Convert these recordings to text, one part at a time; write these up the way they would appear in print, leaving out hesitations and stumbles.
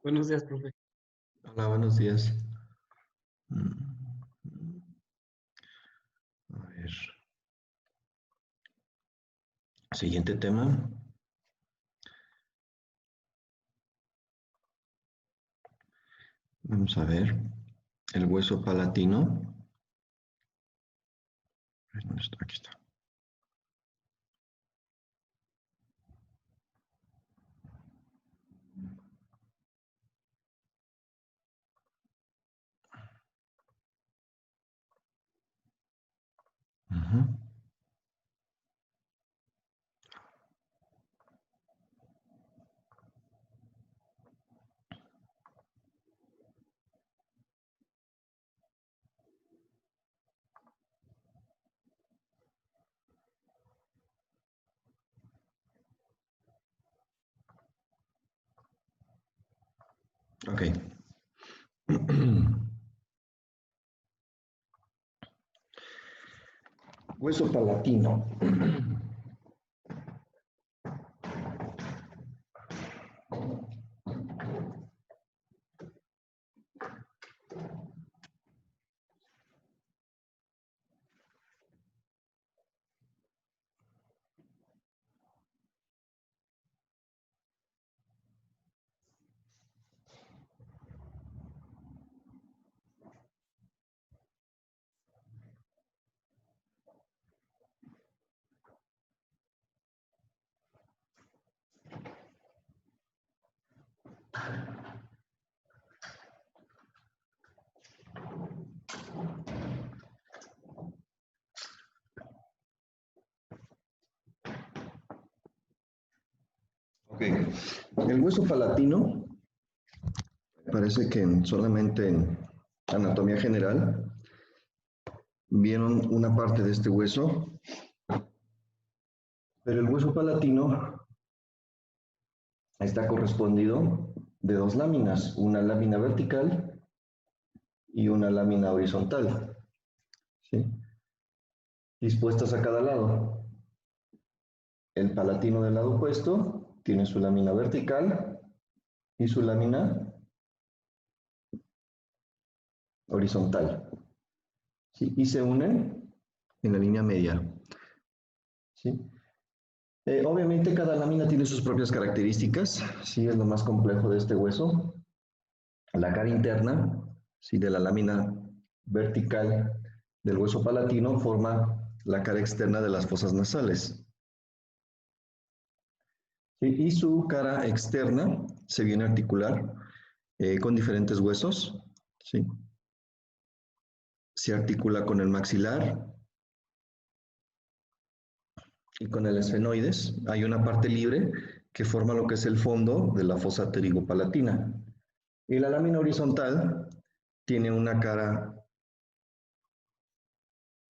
Buenos días, profe. Hola, buenos días. A ver. Siguiente tema. Vamos a ver. El hueso palatino. ¿Dónde está? Aquí está. Ujú. Ok. Hueso palatino. Ok. El hueso palatino, parece que solamente en anatomía general vieron una parte de este hueso, pero el hueso palatino está correspondido de dos láminas, una lámina vertical y una lámina horizontal, ¿sí? Dispuestas a cada lado. El palatino del lado opuesto tiene su lámina vertical y su lámina horizontal, ¿sí? Y se unen en la línea media, ¿sí? Obviamente cada lámina tiene sus propias características, ¿sí? Es lo más complejo de este hueso. La cara interna, ¿sí? De la lámina vertical del hueso palatino forma la cara externa de las fosas nasales, ¿sí? Y su cara externa se viene a articular con diferentes huesos, ¿sí? Se articula con el maxilar y con el esfenoides. Hay una parte libre que forma lo que es el fondo de la fosa pterigopalatina. Y la lámina horizontal tiene una cara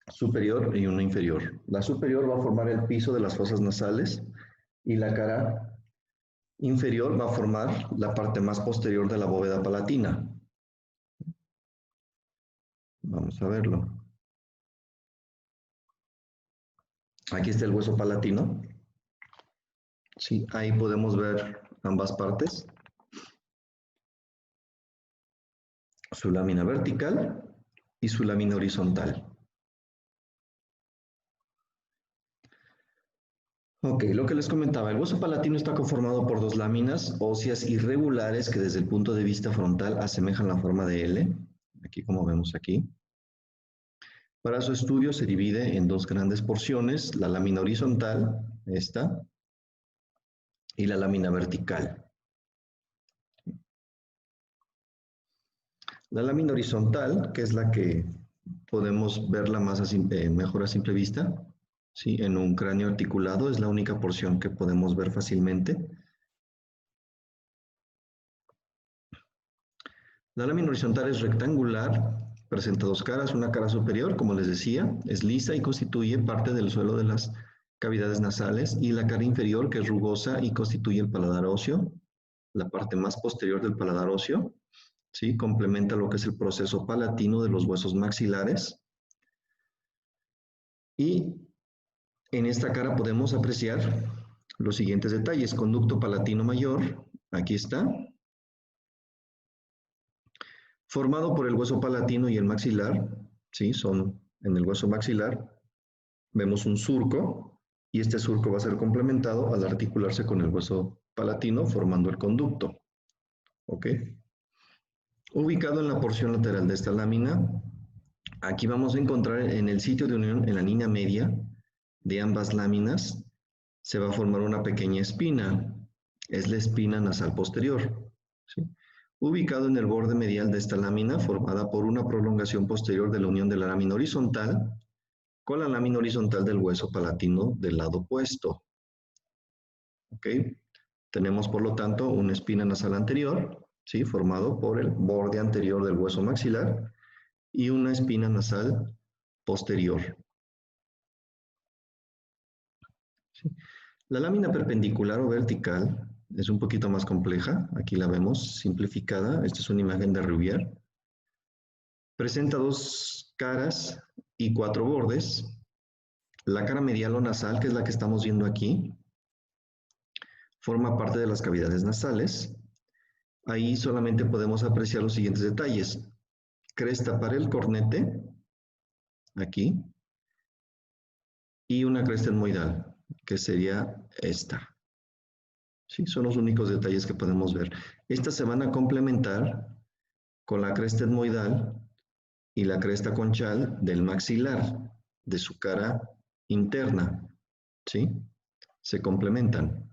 superior y una inferior. La superior va a formar el piso de las fosas nasales y la cara inferior va a formar la parte más posterior de la bóveda palatina. Vamos a verlo. Aquí está el hueso palatino. Sí, ahí podemos ver ambas partes. Su lámina vertical y su lámina horizontal. Ok, lo que les comentaba, el hueso palatino está conformado por dos láminas óseas irregulares que desde el punto de vista frontal asemejan la forma de L, aquí como vemos aquí. Para su estudio se divide en dos grandes porciones, la lámina horizontal, esta, y la lámina vertical. La lámina horizontal, que es la que podemos verla mejor a simple vista, ¿sí? En un cráneo articulado es la única porción que podemos ver fácilmente. La lámina horizontal es rectangular, presenta dos caras, una cara superior, como les decía, es lisa y constituye parte del suelo de las cavidades nasales, y la cara inferior, que es rugosa y constituye el paladar óseo, la parte más posterior del paladar óseo, ¿sí? Complementa lo que es el proceso palatino de los huesos maxilares. Y en esta cara podemos apreciar los siguientes detalles: conducto palatino mayor, aquí está, formado por el hueso palatino y el maxilar, ¿sí? Son en el hueso maxilar, vemos un surco, y este surco va a ser complementado al articularse con el hueso palatino, formando el conducto, ¿ok? Ubicado en la porción lateral de esta lámina, aquí vamos a encontrar en el sitio de unión, en la línea media de ambas láminas, se va a formar una pequeña espina, es la espina nasal posterior, ¿sí? Ubicado en el borde medial de esta lámina, formada por una prolongación posterior de la unión de la lámina horizontal con la lámina horizontal del hueso palatino del lado opuesto, ¿ok? Tenemos, por lo tanto, una espina nasal anterior, ¿sí? Formado por el borde anterior del hueso maxilar, y una espina nasal posterior. ¿Sí? La lámina perpendicular o vertical es un poquito más compleja. Aquí la vemos simplificada. Esta es una imagen de Rubier. Presenta dos caras y cuatro bordes. La cara medial o nasal, que es la que estamos viendo aquí, forma parte de las cavidades nasales. Ahí solamente podemos apreciar los siguientes detalles. Cresta para el cornete, aquí, y una cresta etmoidal, que sería esta. ¿Sí? Son los únicos detalles que podemos ver. Estas se van a complementar con la cresta etmoidal y la cresta conchal del maxilar, de su cara interna. ¿Sí? Se complementan.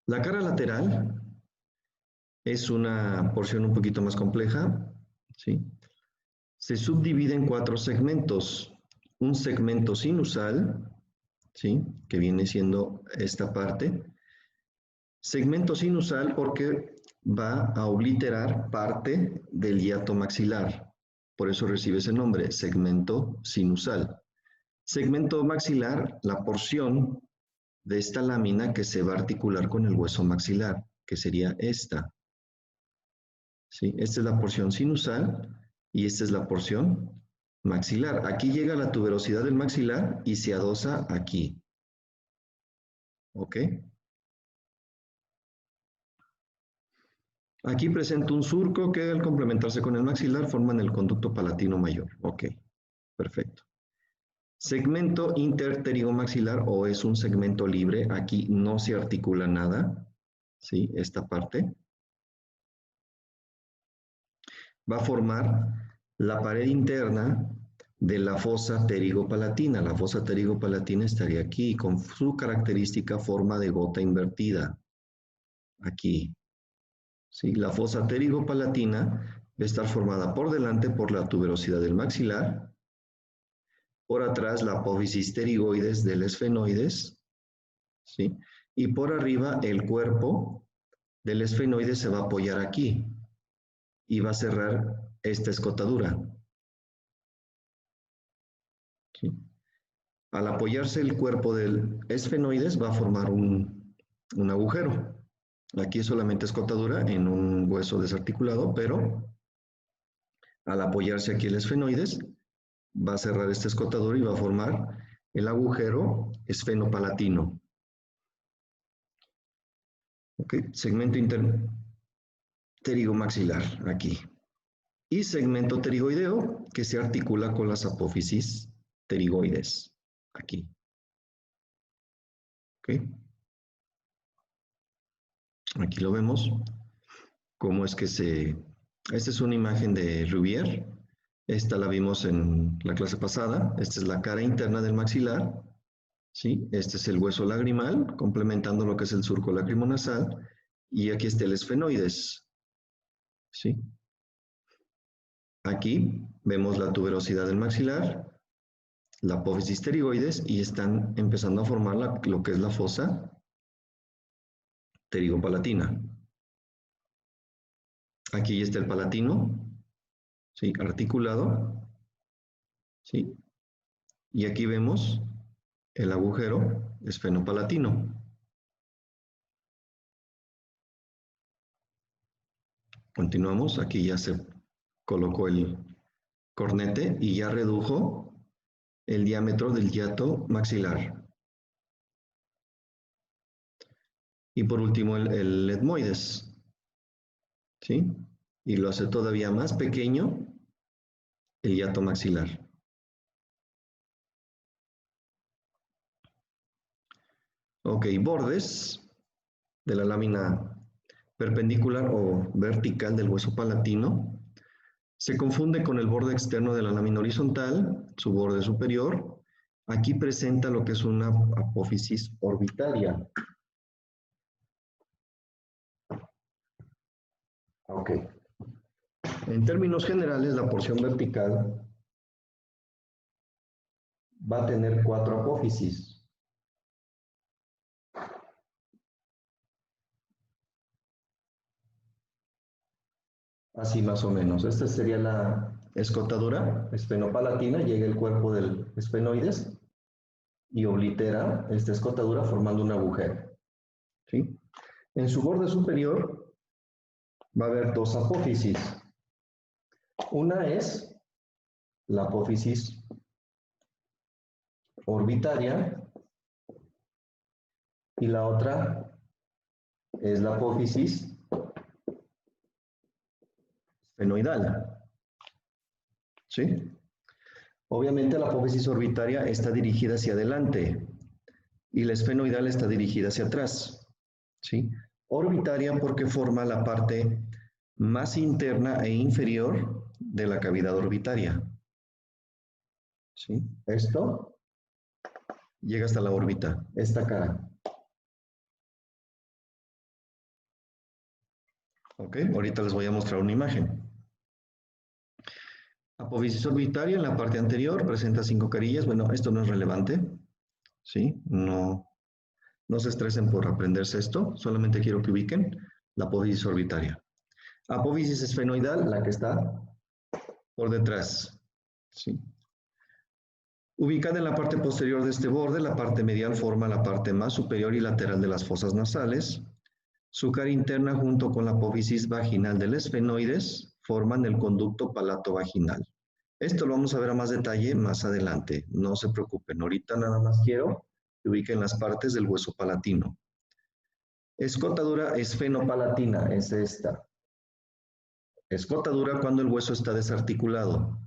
La cara lateral es una porción un poquito más compleja. ¿Sí? Se subdivide en cuatro segmentos. Un segmento sinusal, ¿sí? Que viene siendo esta parte. Segmento sinusal porque va a obliterar parte del hiato maxilar. Por eso recibe ese nombre, segmento sinusal. Segmento maxilar, la porción de esta lámina que se va a articular con el hueso maxilar, que sería esta. ¿Sí? Esta es la porción sinusal y esta es la porción maxilar. Aquí llega la tuberosidad del maxilar y se adosa aquí. ¿Ok? Aquí presento un surco que al complementarse con el maxilar forman el conducto palatino mayor. Ok, perfecto. Segmento interpterigomaxilar o es un segmento libre. Aquí no se articula nada. ¿Sí? Esta parte va a formar la pared interna de la fosa pterigopalatina. La fosa pterigopalatina estaría aquí con su característica forma de gota invertida. Aquí. ¿Sí? La fosa pterigopalatina va a estar formada por delante por la tuberosidad del maxilar, por atrás la apófisis pterigoides del esfenoides, ¿sí? Y por arriba el cuerpo del esfenoides se va a apoyar aquí y va a cerrar esta escotadura. ¿Sí? Al apoyarse el cuerpo del esfenoides va a formar un agujero. Aquí es solamente escotadura en un hueso desarticulado, pero al apoyarse aquí el esfenoides va a cerrar esta escotadura y va a formar el agujero esfenopalatino. ¿Ok? Segmento pterigomaxilar aquí. Y segmento pterigoideo que se articula con las apófisis pterigoides aquí. ¿Ok? Aquí lo vemos. Cómo es que se... Esta es una imagen de Rubier. Esta la vimos en la clase pasada. Esta es la cara interna del maxilar. ¿Sí? Este es el hueso lagrimal, complementando lo que es el surco lacrimonasal. Y aquí está el esfenoides. ¿Sí? Aquí vemos la tuberosidad del maxilar, la apófisis pterigoides y están empezando a formar lo que es la fosa pterigopalatina. Aquí está el palatino, ¿sí? Articulado, ¿sí? Y aquí vemos el agujero esfenopalatino. Continuamos, aquí ya se colocó el cornete y ya redujo el diámetro del hiato maxilar. Y por último el etmoides. ¿sí? Y lo hace todavía más pequeño el hiato maxilar. Ok, bordes de la lámina perpendicular o vertical del hueso palatino se confunde con el borde externo de la lámina horizontal, su borde superior. Aquí presenta lo que es una apófisis orbitaria. Ok. En términos generales, la porción vertical va a tener 4 apófisis. Así más o menos. Esta sería la escotadura esfenopalatina, llega el cuerpo del esfenoides y oblitera esta escotadura formando un agujero. ¿Sí? En su borde superior va a haber 2 apófisis. Una es la apófisis orbitaria y la otra es la apófisis esfenoidal. ¿Sí? Obviamente la apófisis orbitaria está dirigida hacia adelante y la esfenoidal está dirigida hacia atrás. ¿Sí? Orbitaria porque forma la parte más interna e inferior de la cavidad orbitaria. ¿Sí? Esto llega hasta la órbita, esta cara. Ok, ahorita les voy a mostrar una imagen. Apófisis orbitaria en la parte anterior presenta 5 carillas. Bueno, esto no es relevante. ¿Sí? No se estresen por aprenderse esto. Solamente quiero que ubiquen la apófisis orbitaria. Apófisis esfenoidal, la que está por detrás. ¿Sí? Ubicada en la parte posterior de este borde, la parte medial forma la parte más superior y lateral de las fosas nasales. Su cara interna junto con la apófisis vaginal del esfenoides forman el conducto palato-vaginal. Esto lo vamos a ver a más detalle más adelante. No se preocupen, ahorita nada más quiero que ubiquen las partes del hueso palatino. Escotadura esfenopalatina es esta. Escotadura cuando el hueso está desarticulado.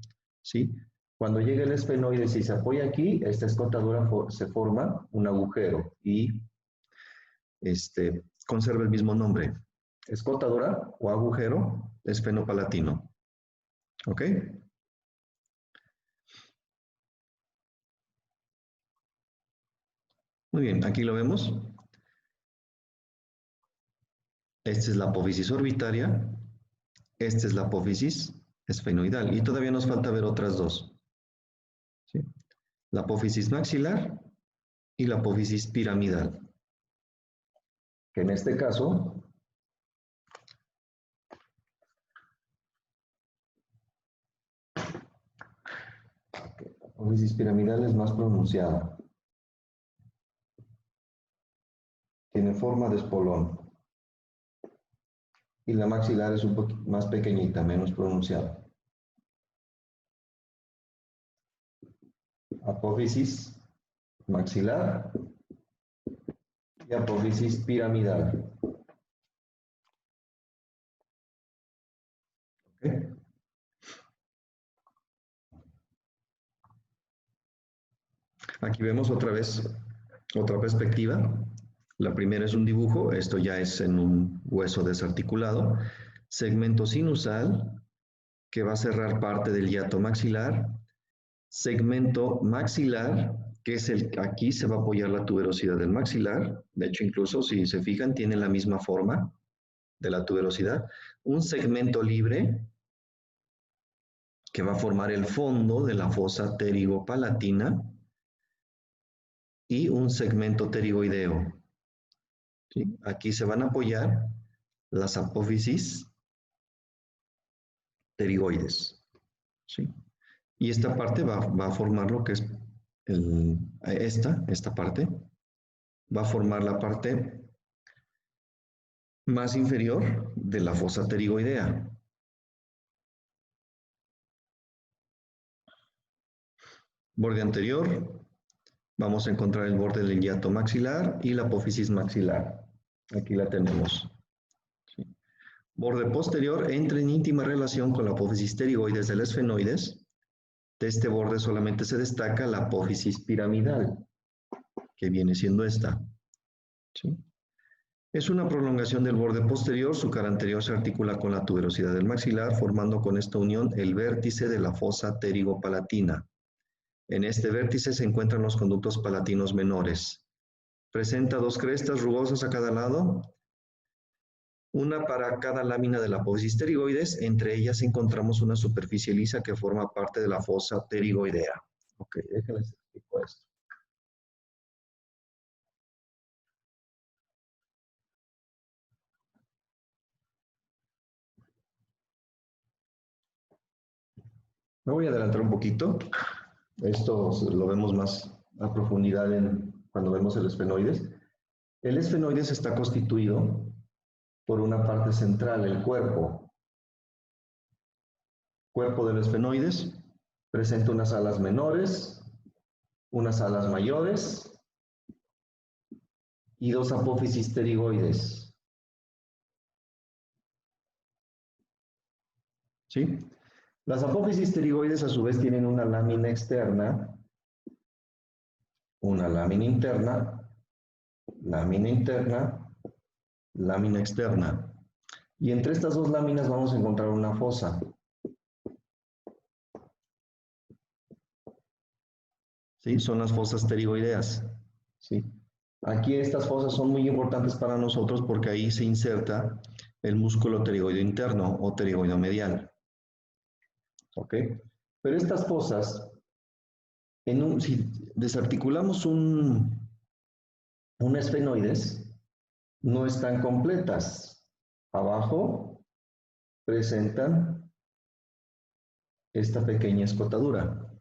¿Sí? Cuando llega el esfenoides y se apoya aquí, esta escotadura se forma un agujero y conserva el mismo nombre. Escotadura o agujero esfenopalatino. ¿Ok? Muy bien, aquí lo vemos. Esta es la apófisis orbitaria. Esta es la apófisis esfenoidal. Y todavía nos falta ver otras dos. ¿Sí? La apófisis maxilar y la apófisis piramidal. Que en este caso la apófisis piramidal es más pronunciada. Tiene forma de espolón. Y la maxilar es un poquito más pequeñita, menos pronunciada. Apófisis maxilar y apófisis piramidal. ¿Okay? Aquí vemos otra vez otra perspectiva. La primera es un dibujo, esto ya es en un hueso desarticulado. Segmento sinusal, que va a cerrar parte del hiato maxilar. Segmento maxilar, que es aquí se va a apoyar la tuberosidad del maxilar. De hecho, incluso si se fijan, tiene la misma forma de la tuberosidad. Un segmento libre, que va a formar el fondo de la fosa pterigopalatina. Y un segmento pterigoideo. ¿Sí? Aquí se van a apoyar las apófisis pterigoides. ¿Sí? Y esta parte va a formar lo que es esta parte, va a formar la parte más inferior de la fosa pterigoidea. Borde anterior, vamos a encontrar el borde del hiato maxilar y la apófisis maxilar. Aquí la tenemos. ¿Sí? Borde posterior entra en íntima relación con la apófisis pterigoides del esfenoides. De este borde solamente se destaca la apófisis piramidal, que viene siendo esta. ¿Sí? Es una prolongación del borde posterior, su cara anterior se articula con la tuberosidad del maxilar, formando con esta unión el vértice de la fosa pterigopalatina. En este vértice se encuentran los conductos palatinos menores. Presenta dos crestas rugosas a cada lado, una para cada lámina de la apófisis pterigoides. Entre ellas encontramos una superficie lisa que forma parte de la fosa pterigoidea. Ok, déjenles explico esto. Me voy a adelantar un poquito. Esto lo vemos más a profundidad cuando vemos el esfenoides. El esfenoides está constituido por una parte central, el cuerpo. Cuerpo del esfenoides presenta unas alas menores, unas alas mayores y dos apófisis pterigoides. ¿Sí? Las apófisis pterigoides a su vez tienen una lámina externa, una lámina interna, lámina interna, lámina externa. Y entre estas dos láminas vamos a encontrar una fosa. ¿Sí? Son las fosas pterigoideas. ¿Sí? Aquí estas fosas son muy importantes para nosotros porque ahí se inserta el músculo pterigoideo interno o pterigoideo medial. ¿Ok? Pero estas fosas, si desarticulamos un esfenoides, no están completas. Abajo presentan esta pequeña escotadura.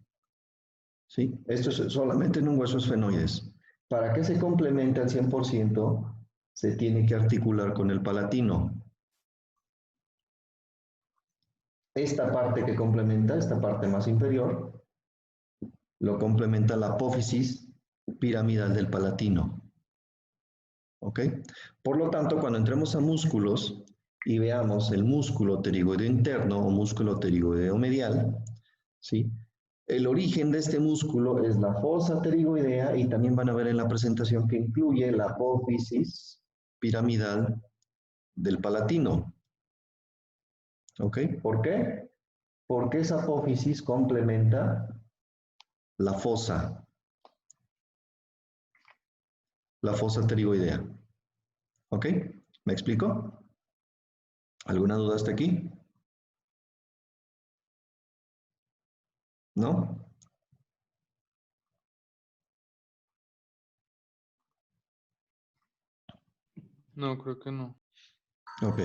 ¿Sí? Esto es solamente en un hueso esfenoides. Para que se complemente al 100%, se tiene que articular con el palatino. Esta parte que complementa, esta parte más inferior, lo complementa la apófisis piramidal del palatino. ¿Ok? Por lo tanto, cuando entremos a músculos y veamos el músculo pterigoideo interno o músculo pterigoideo medial, ¿sí? El origen de este músculo es la fosa pterigoidea y también van a ver en la presentación que incluye la apófisis piramidal del palatino. ¿Ok? ¿Por qué? Porque esa apófisis complementa la fosa pterigoidea. ¿Ok? ¿Me explico? ¿Alguna duda hasta aquí? ¿No? No, creo que no. Ok.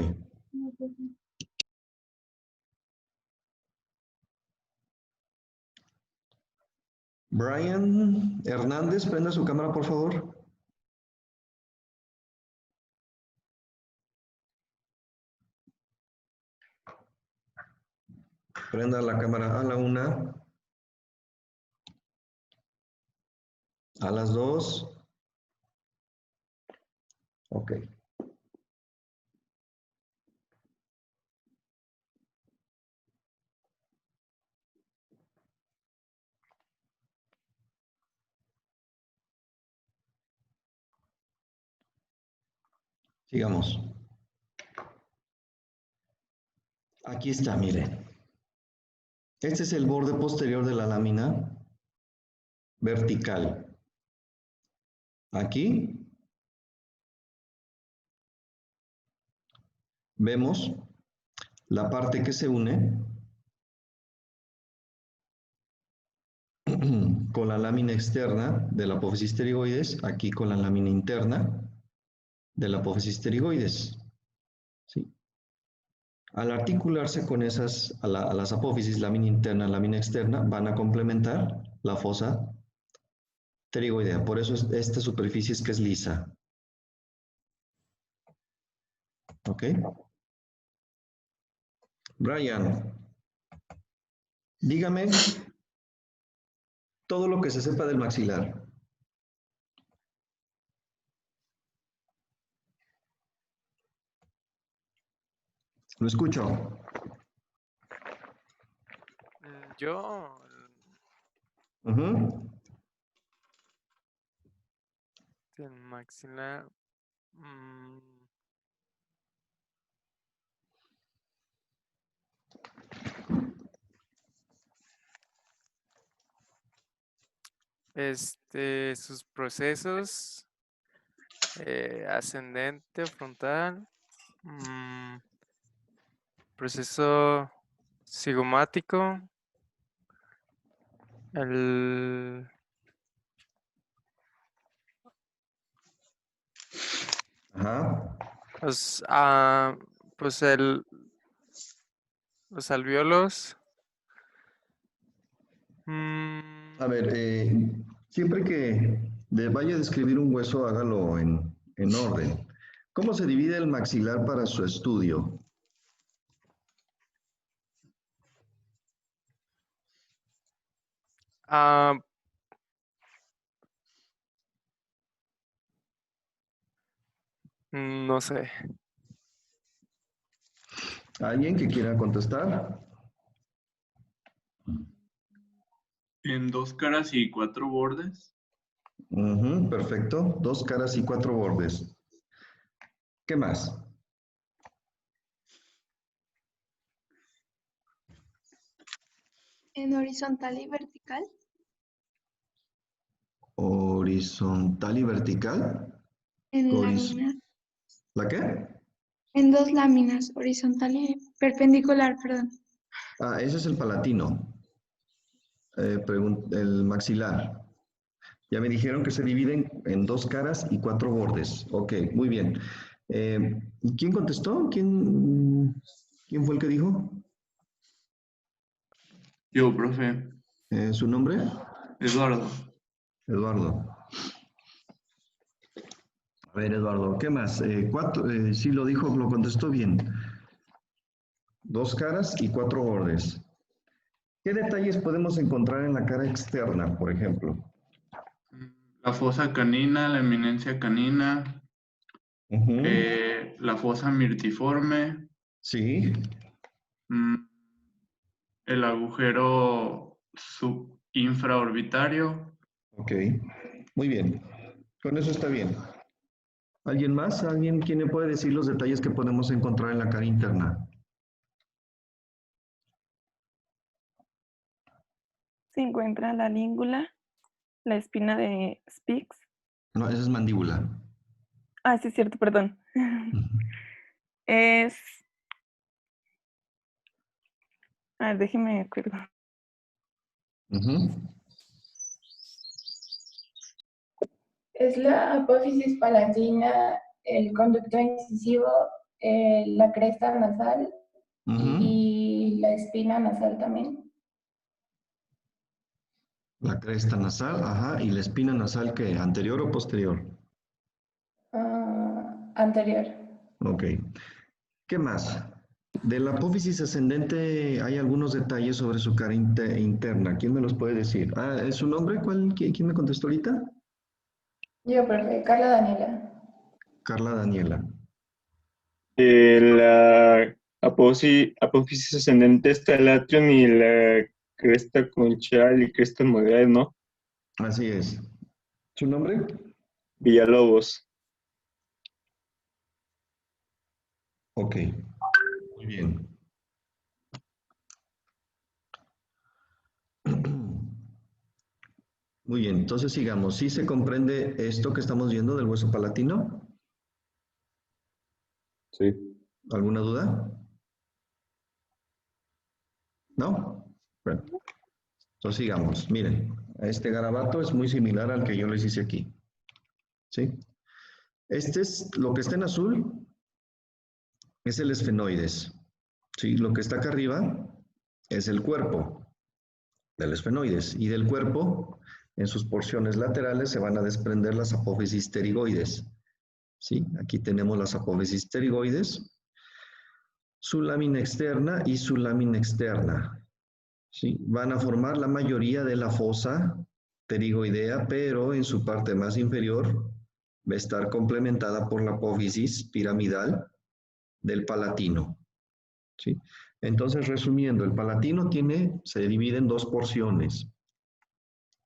Brian Hernández, prenda su cámara, por favor. Prenda la cámara a la 1, a las 2. Ok. Sigamos. Aquí está, mire. Este es el borde posterior de la lámina vertical. Aquí vemos la parte que se une con la lámina externa de la apófisis pterigoides, aquí con la lámina interna de la apófisis pterigoides. ¿Sí? Al articularse con esas, a las apófisis, lámina interna, lámina externa, van a complementar la fosa pterigoidea. Por eso esta superficie es que es lisa. ¿Ok? Brian, dígame todo lo que se sepa del maxilar. Lo escucho. Yo, Ujú. el maxilar. mm, sus procesos, ascendente, frontal, proceso cigomático, el, Ajá. los, pues los alvéolos. A ver, siempre que vaya a describir un hueso, hágalo en orden. ¿Cómo se divide el maxilar para su estudio? Ah, no sé. ¿Alguien que quiera contestar? En 2 caras y 4 bordes. Ujú, perfecto. 2 caras y 4 bordes. ¿Qué más? En horizontal y vertical. Horizontal y vertical. En Horiz- láminas. ¿La qué? En dos láminas, horizontal y perpendicular, perdón. Ah, ese es el palatino. El maxilar. Ya me dijeron que se dividen en 2 caras y 4 bordes. Ok, muy bien. ¿Y quién contestó? ¿Quién fue el que dijo? Yo, profe. ¿Su nombre? Eduardo. Eduardo. A ver, Eduardo, ¿qué más? Sí lo dijo, lo contestó bien. 2 caras y 4 bordes. ¿Qué detalles podemos encontrar en la cara externa, por ejemplo? La fosa canina, la eminencia canina, Ujú, la fosa mirtiforme, sí, el agujero subinfraorbitario. ok. Muy bien. Con eso está bien. ¿Alguien más? ¿Alguien quién me puede decir los detalles que podemos encontrar en la cara interna? Se encuentra la língula, la espina de Spix. No, esa es mandíbula. Ah, sí, es cierto, perdón. Ujú. Es. A ver, déjeme acuerdo. Ujú. Es la apófisis palatina, el conducto incisivo, la cresta nasal Ujú. y la espina nasal también. La cresta nasal, ajá, y la espina nasal, ¿qué? ¿Anterior o posterior? Anterior. Ok. ¿Qué más? De la apófisis ascendente hay algunos detalles sobre su cara interna. ¿Quién me los puede decir? Ah, ¿es su nombre? ¿Quién me contestó ahorita? Yo, profe, Carla Daniela. Carla Daniela. La apófisis ascendente está el atrium y la cresta conchal y cresta moedal, ¿no? Así es. ¿Su nombre? Villalobos. Ok. Muy bien. Muy bien, entonces sigamos. ¿Sí se comprende esto que estamos viendo del hueso palatino? Sí. ¿Alguna duda? ¿No? Bueno, entonces sigamos. Miren, este garabato es muy similar al que yo les hice aquí. ¿Sí? Este es, lo que está en azul es el esfenoides. ¿Sí? Lo que está acá arriba es el cuerpo del esfenoides. Y del cuerpo, en sus porciones laterales, se van a desprender las apófisis pterigoides. ¿Sí? Aquí tenemos las apófisis pterigoides, su lámina externa y su lámina externa. ¿Sí? Van a formar la mayoría de la fosa pterigoidea, pero en su parte más inferior va a estar complementada por la apófisis piramidal del palatino. ¿sí? Entonces, resumiendo, el palatino se divide en dos porciones,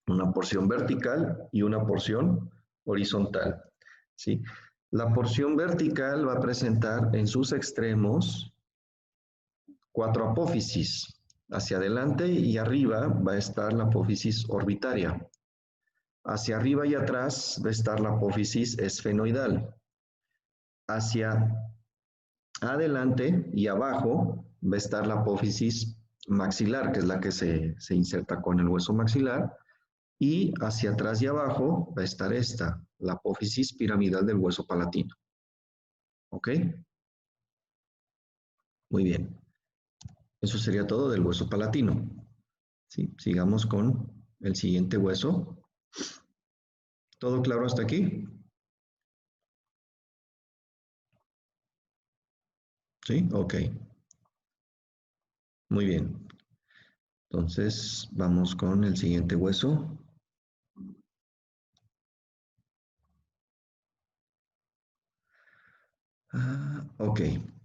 una porción vertical y una porción horizontal, ¿sí? La porción vertical va a presentar en sus extremos 4 apófisis. Hacia adelante y arriba va a estar la apófisis orbitaria. Hacia arriba y atrás va a estar la apófisis esfenoidal. Hacia adelante y abajo va a estar la apófisis maxilar, que es la que se inserta con el hueso maxilar. Y hacia atrás y abajo va a estar esta, la apófisis piramidal del hueso palatino. ¿Ok? Muy bien. Eso sería todo del hueso palatino. ¿Sí? Sigamos con el siguiente hueso. ¿Todo claro hasta aquí? ¿Sí? Ok. Muy bien. Entonces, vamos con el siguiente hueso. Ok.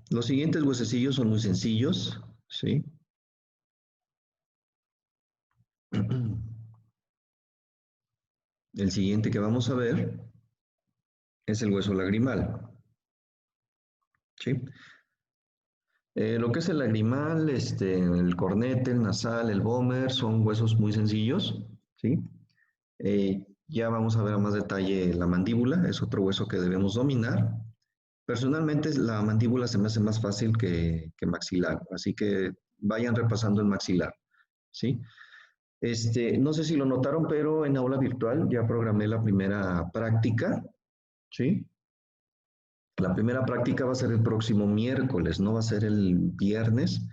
Los siguientes huesecillos son muy sencillos, ¿sí? El siguiente que vamos a ver es el hueso lagrimal, ¿sí? Lo que es el lagrimal, el cornete, el nasal, el vomer, son huesos muy sencillos, ¿sí? Ya vamos a ver a más detalle la mandíbula, es otro hueso que debemos dominar. Personalmente, la mandíbula se me hace más fácil que maxilar, así que vayan repasando el maxilar, ¿sí? No sé si lo notaron, pero en aula virtual ya programé la primera práctica, ¿sí? La primera práctica va a ser el próximo miércoles, no va a ser el viernes,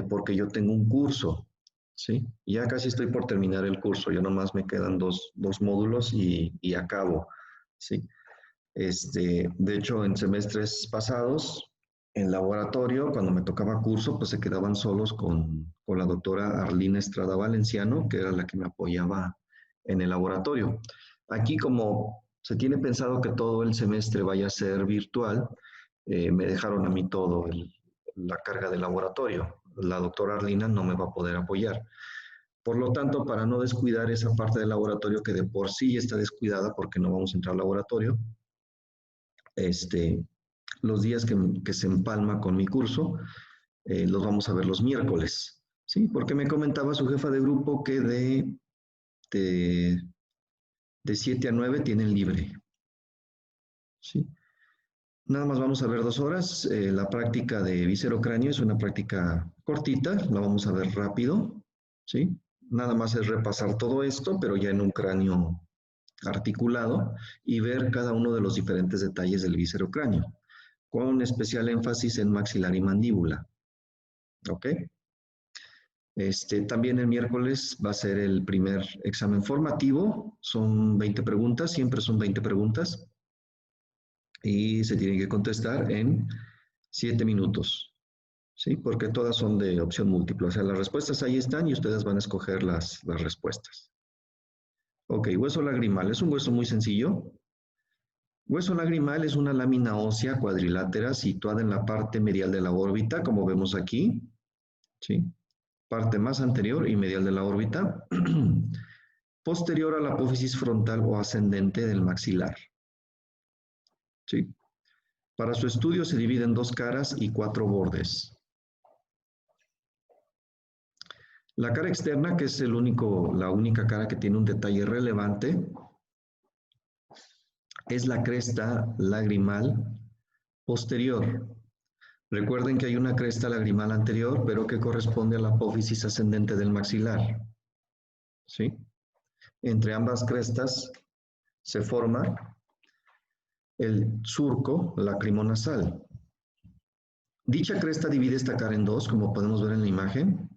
porque yo tengo un curso, ¿sí? Ya casi estoy por terminar el curso, ya nomás me quedan dos módulos y acabo, ¿sí? De hecho, en semestres pasados, en laboratorio, cuando me tocaba curso, pues se quedaban solos con la doctora Arlina Estrada Valenciano, que era la que me apoyaba en el laboratorio. Aquí, como se tiene pensado que todo el semestre vaya a ser virtual, me dejaron a mí todo la carga de laboratorio. La doctora Arlina no me va a poder apoyar. Por lo tanto, para no descuidar esa parte del laboratorio que de por sí está descuidada porque no vamos a entrar al laboratorio, los días que se empalma con mi curso, los vamos a ver los miércoles, ¿sí? Porque me comentaba su jefa de grupo que de 7 a 9 tienen libre, ¿sí? Nada más vamos a ver 2 horas. La práctica de viscerocráneo es una práctica cortita, la vamos a ver rápido, ¿sí? Nada más es repasar todo esto, pero ya en un cráneo articulado y ver cada uno de los diferentes detalles del viscerocráneo, con especial énfasis en maxilar y mandíbula. ¿Ok? También el miércoles va a ser el primer examen formativo. Son 20 preguntas, siempre son 20 preguntas. Y se tienen que contestar en 7 minutos. ¿Sí? Porque todas son de opción múltiple. O sea, las respuestas ahí están y ustedes van a escoger las respuestas. Ok, hueso lagrimal. Es un hueso muy sencillo. Hueso lagrimal es una lámina ósea cuadrilátera situada en la parte medial de la órbita, como vemos aquí, ¿sí? Parte más anterior y medial de la órbita, posterior a la apófisis frontal o ascendente del maxilar, ¿sí? Para su estudio se divide en 2 caras y 4 bordes. La cara externa, que es la única cara que tiene un detalle relevante, es la cresta lagrimal posterior. Recuerden que hay una cresta lagrimal anterior, pero que corresponde a la apófisis ascendente del maxilar, ¿sí? Entre ambas crestas se forma el surco lacrimonasal. Dicha cresta divide esta cara en 2, como podemos ver en la imagen.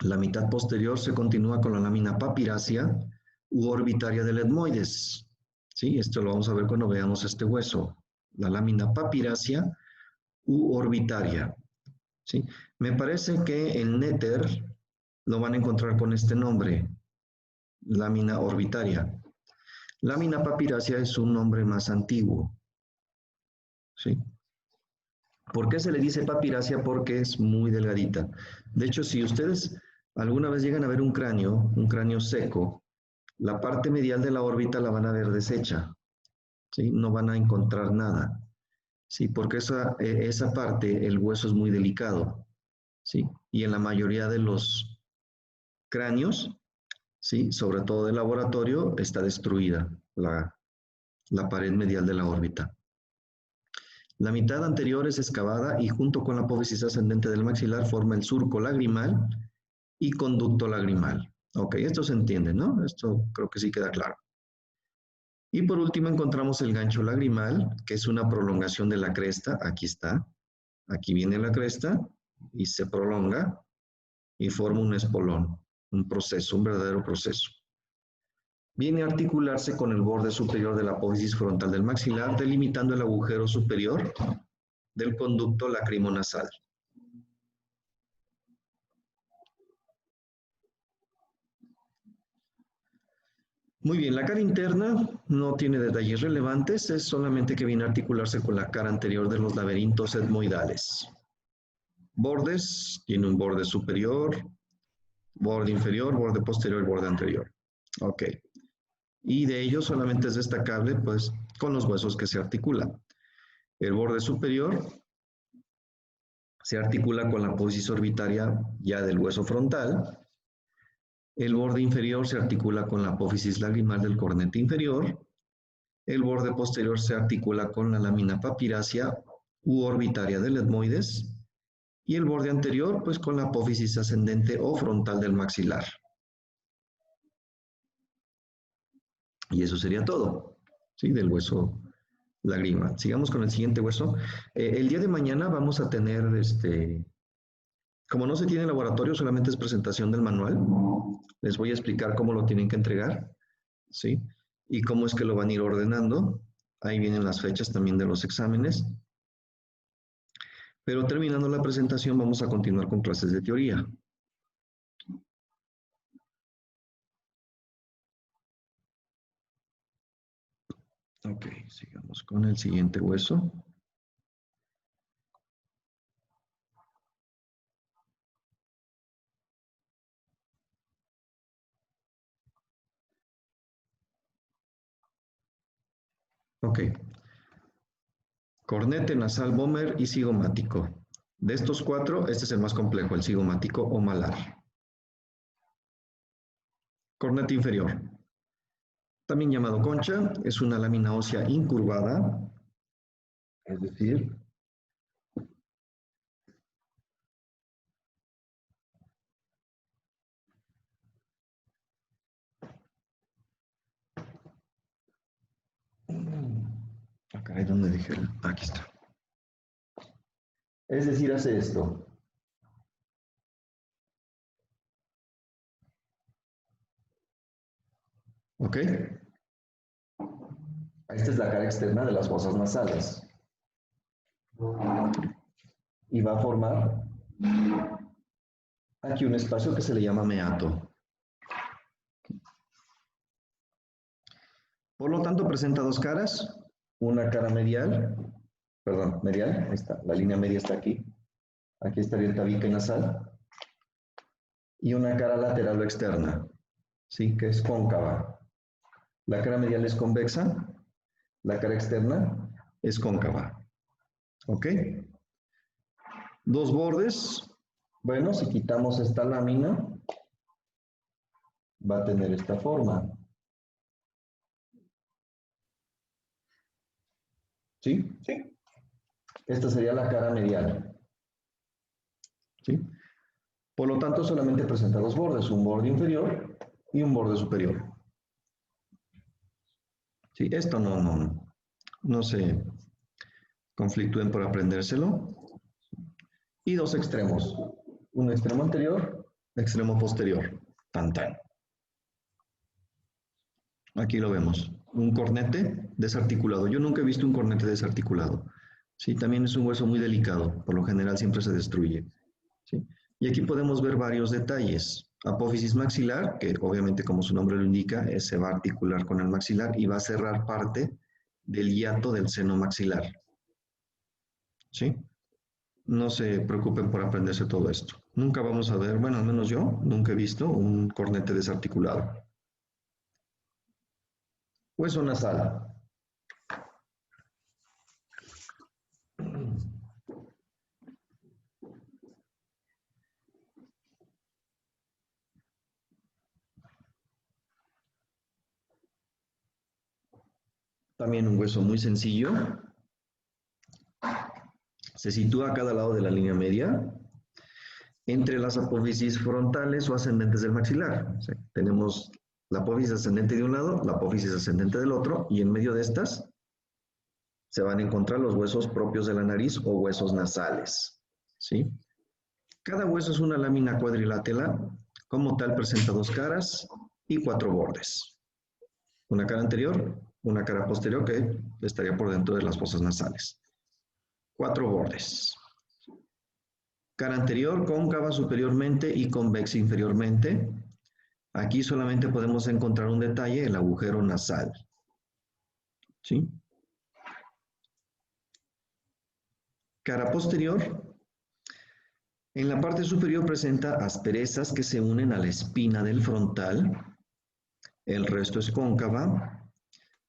La mitad posterior se continúa con la lámina papirácea u orbitaria del etmoides, ¿sí? Esto lo vamos a ver cuando veamos este hueso. La lámina papirácea u orbitaria, ¿sí? Me parece que el néter lo van a encontrar con este nombre, lámina orbitaria. Lámina papirácea es un nombre más antiguo, ¿sí? ¿Por qué se le dice papiracia? Porque es muy delgadita. De hecho, si ustedes alguna vez llegan a ver un cráneo seco, la parte medial de la órbita la van a ver deshecha, ¿sí? No van a encontrar nada, ¿sí? Porque esa parte, el hueso es muy delicado, ¿sí? Y en la mayoría de los cráneos, ¿sí? Sobre todo del laboratorio, está destruida la pared medial de la órbita. La mitad anterior es excavada y junto con la apófisis ascendente del maxilar forma el surco lagrimal y conducto lagrimal. Ok, esto se entiende, ¿no? Esto creo que sí queda claro. Y por último encontramos el gancho lagrimal, que es una prolongación de la cresta. Aquí está. Aquí viene la cresta y se prolonga y forma un espolón, un proceso, un verdadero proceso. Viene a articularse con el borde superior de la apófisis frontal del maxilar, delimitando el agujero superior del conducto lacrimonasal. Muy bien, la cara interna no tiene detalles relevantes, es solamente que viene a articularse con la cara anterior de los laberintos etmoidales. Bordes, tiene un borde superior, borde inferior, borde posterior y borde anterior. Ok. Y de ello solamente es destacable, pues, con los huesos que se articulan. El borde superior se articula con la apófisis orbitaria ya del hueso frontal. El borde inferior se articula con la apófisis lagrimal del cornete inferior. El borde posterior se articula con la lámina papirácea u orbitaria del etmoides. Y el borde anterior, pues, con la apófisis ascendente o frontal del maxilar. Y eso sería todo, ¿sí? Del hueso lagrimal. Sigamos con el siguiente hueso. El día de mañana vamos a tener, como no se tiene laboratorio, solamente es presentación del manual. Les voy a explicar cómo lo tienen que entregar, ¿sí? Y cómo es que lo van a ir ordenando. Ahí vienen las fechas también de los exámenes. Pero terminando la presentación vamos a continuar con clases de teoría. Ok, sigamos con el siguiente hueso. Ok. Cornete, nasal, vomer y cigomático. De estos cuatro, este es el más complejo, el cigomático o malar. Cornete inferior. También llamado concha, es una lámina ósea incurvada, es decir, caray, ¿dónde dejé? Aquí está. Es decir, hace esto. ¿Ok? Esta es la cara externa de las fosas nasales. Y va a formar aquí un espacio que se le llama meato. Por lo tanto, presenta dos caras. Una cara medial, medial, ahí está, la línea media está aquí. Aquí estaría el tabique nasal. Y una cara lateral o externa, ¿sí? Que es cóncava. La cara medial es convexa, la cara externa es cóncava. ¿Ok? Dos bordes. Bueno, si quitamos esta lámina, va a tener esta forma. ¿Sí? Sí. Esta sería la cara medial. ¿Sí? Por lo tanto, solamente presenta dos bordes, un borde inferior y un borde superior. Sí, esto no se conflictúen por aprendérselo. Y dos extremos, un extremo anterior, extremo posterior. Tan, tan. Aquí lo vemos, un cornete desarticulado. Yo nunca he visto un cornete desarticulado. Sí, también es un hueso muy delicado, por lo general siempre se destruye. ¿Sí? Y aquí podemos ver varios detalles. Apófisis maxilar, que obviamente como su nombre lo indica, se va a articular con el maxilar y va a cerrar parte del hiato del seno maxilar. ¿Sí? No se preocupen por aprenderse todo esto. Nunca vamos a ver, bueno, al menos yo nunca he visto un cornete desarticulado. Hueso nasal. También un hueso muy sencillo. Se sitúa a cada lado de la línea media, entre las apófisis frontales o ascendentes del maxilar. O sea, tenemos la apófisis ascendente de un lado, la apófisis ascendente del otro, y en medio de estas se van a encontrar los huesos propios de la nariz o huesos nasales, ¿sí? Cada hueso es una lámina cuadrilátera, como tal presenta 2 caras y 4 bordes. Una cara anterior, una cara posterior que estaría por dentro de las fosas nasales. 4 bordes. Cara anterior, cóncava superiormente y convexa inferiormente. Aquí solamente podemos encontrar un detalle, el agujero nasal. ¿Sí? Cara posterior. En la parte superior presenta asperezas que se unen a la espina del frontal. El resto es cóncava.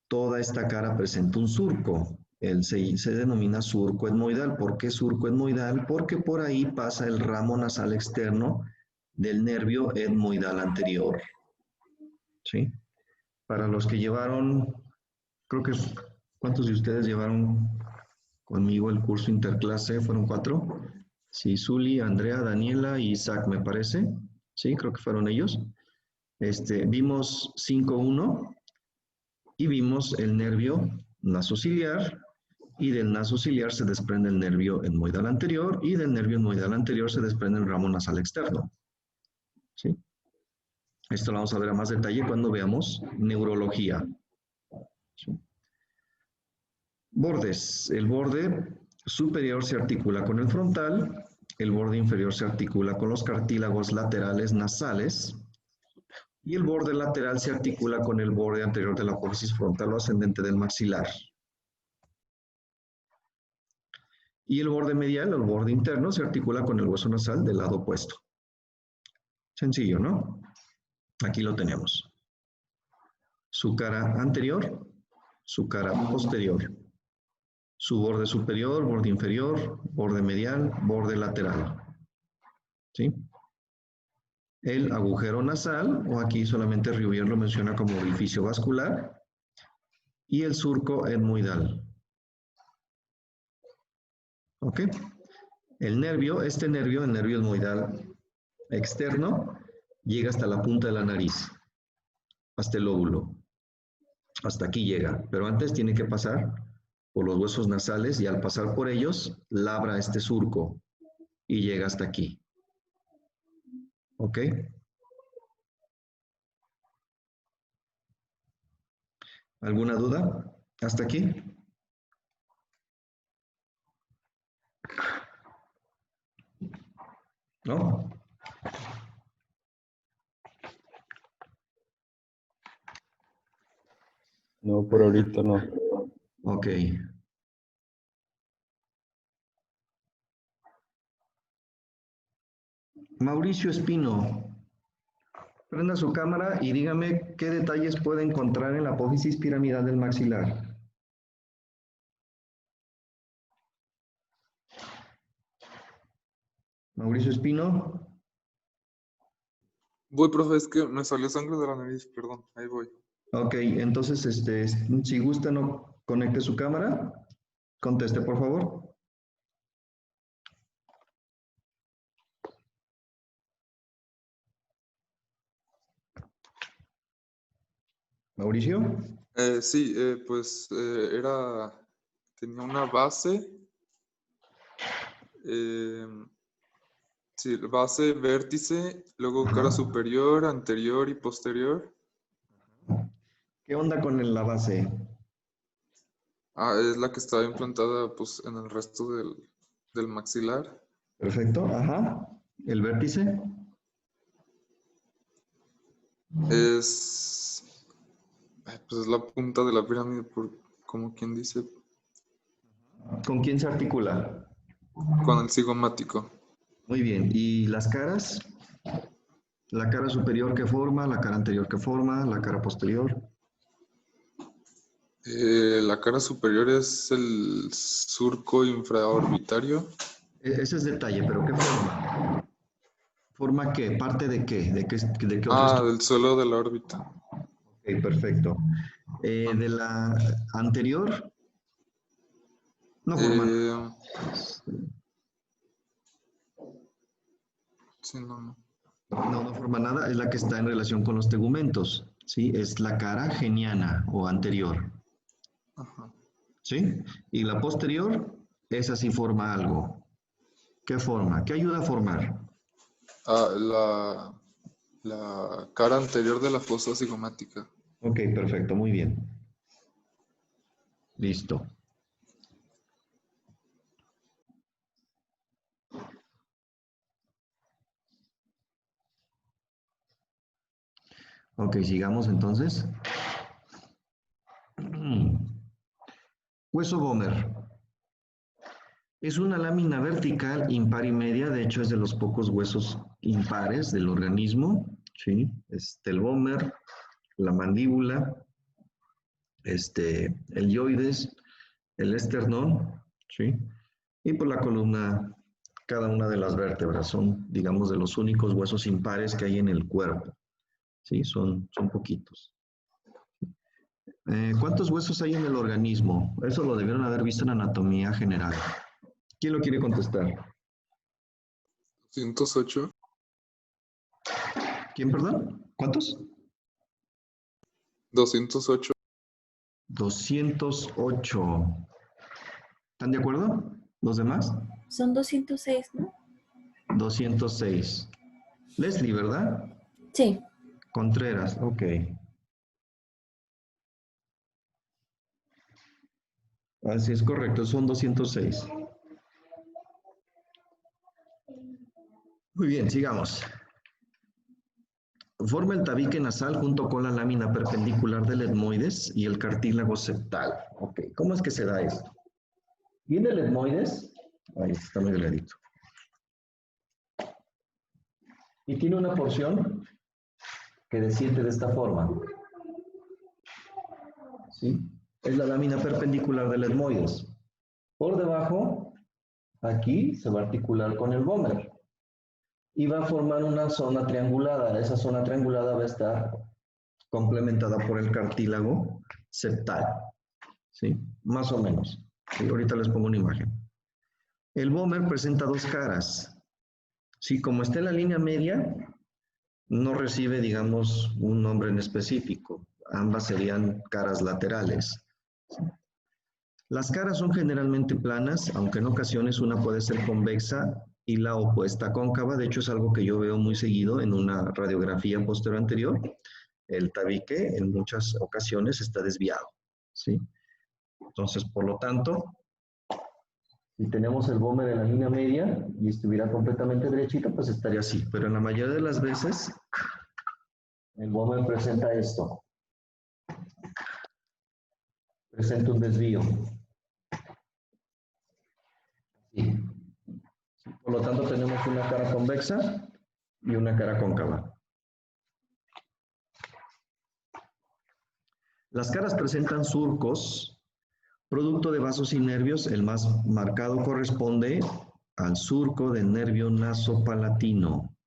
Toda esta cara presenta un surco. Se denomina surco etmoidal. ¿Por qué surco etmoidal? Porque por ahí pasa el ramo nasal externo del nervio etmoidal anterior. ¿Sí? Para los que llevaron, creo que, ¿cuántos de ustedes llevaron conmigo el curso interclase? ¿Fueron 4? Sí, Zuli, Andrea, Daniela y Isaac, me parece. Sí, creo que fueron ellos. Vimos 5.1 y vimos el nervio nasociliar, y del nasociliar se desprende el nervio etmoidal anterior, y del nervio etmoidal anterior se desprende el ramo nasal externo. ¿Sí? Esto lo vamos a ver a más detalle cuando veamos neurología. ¿Sí? Bordes. El borde superior se articula con el frontal, el borde inferior se articula con los cartílagos laterales nasales, y el borde lateral se articula con el borde anterior de la apófisis frontal o ascendente del maxilar. Y el borde medial, o el borde interno, se articula con el hueso nasal del lado opuesto. Sencillo, ¿no? Aquí lo tenemos. Su cara anterior, su cara posterior. Su borde superior, borde inferior, borde medial, borde lateral. ¿Sí? El agujero nasal, o aquí solamente Rivière lo menciona como orificio vascular, y el surco etmoidal. ¿Ok? El nervio etmoidal externo, llega hasta la punta de la nariz, hasta el lóbulo. Hasta aquí llega, pero antes tiene que pasar por los huesos nasales y al pasar por ellos, labra este surco y llega hasta aquí. ¿Ok? ¿Alguna duda? ¿Hasta aquí? ¿No? No, por ahorita no. Ok. Mauricio Espino, prenda su cámara y dígame qué detalles puede encontrar en la apófisis piramidal del maxilar. Mauricio Espino. Voy, profe, es que me salió sangre de la nariz, perdón, ahí voy. Ok, entonces, si gusta, no conecte su cámara. Conteste, por favor. Mauricio. Sí, pues tenía una base, sí, base, vértice, luego cara superior, anterior y posterior. ¿Qué onda con la base? Es la que está implantada pues en el resto del maxilar. Perfecto, ajá. ¿El vértice? Pues es la punta de la pirámide, como quien dice. ¿Con quién se articula? con el cigomático. Muy bien. ¿Y las caras? La cara superior que forma, la cara anterior que forma, la cara posterior. La cara superior es el surco infraorbitario. Ese es detalle, pero ¿qué forma? ¿Forma qué? ¿Parte de qué? ¿De qué otro Ah, estructura? del suelo de la órbita. Ok, perfecto. De la anterior, no forma nada. Sí, no. No forma nada, es la que está en relación con los tegumentos, ¿sí? Es la cara geniana o anterior, Ajá. ¿sí? Y la posterior, esa sí forma algo. ¿Qué forma? ¿Qué ayuda a formar? Ah, la cara anterior de la fosa cigomática. Ok, perfecto, muy bien. Listo. Ok, sigamos entonces. Hueso Gomer. Es una lámina vertical impar y media, de hecho es de los pocos huesos impares del organismo, ¿sí? El Gomer, la mandíbula, el yoides, el esternón, ¿sí? Y por la columna, cada una de las vértebras son, digamos, de los únicos huesos impares que hay en el cuerpo, ¿sí? Son poquitos. ¿Cuántos huesos hay en el organismo? Eso lo debieron haber visto en anatomía general. ¿Quién lo quiere contestar? 208. ¿Quién, perdón? ¿Cuántos? 208. 208. ¿Están de acuerdo? ¿Los demás? Son 206, ¿no? 206. Leslie, ¿verdad? Sí. Contreras, ok. Así es correcto, son 206. Muy bien, sigamos. Forma el tabique nasal junto con la lámina perpendicular del etmoides y el cartílago septal. Ok, ¿cómo es que se da esto? Viene el etmoides, ahí está muy delgadito. Y tiene una porción que desciende de esta forma. ¿Sí? Es la lámina perpendicular del etmoides. Por debajo, aquí se va a articular con el Gomer. Y va a formar una zona triangulada. Esa zona triangulada va a estar complementada por el cartílago septal. ¿Sí? Más o menos. ¿Sí? Ahorita les pongo una imagen. El Gomer presenta dos caras. ¿Sí? Como está en la línea media, no recibe, digamos, un nombre en específico. Ambas serían caras laterales. ¿Sí? Las caras son generalmente planas, aunque en ocasiones una puede ser convexa y la opuesta cóncava. De hecho, es algo que yo veo muy seguido en una radiografía posterior anterior. El tabique en muchas ocasiones está desviado, ¿sí? Entonces, por lo tanto, si tenemos el Gomer en la línea media y estuviera completamente derechito, pues estaría así. Pero en la mayoría de las veces, el Gomer presenta esto. Presenta un desvío. Sí. Por lo tanto, tenemos una cara convexa y una cara cóncava. Las caras presentan surcos, producto de vasos y nervios. El más marcado corresponde al surco del nervio nasopalatino.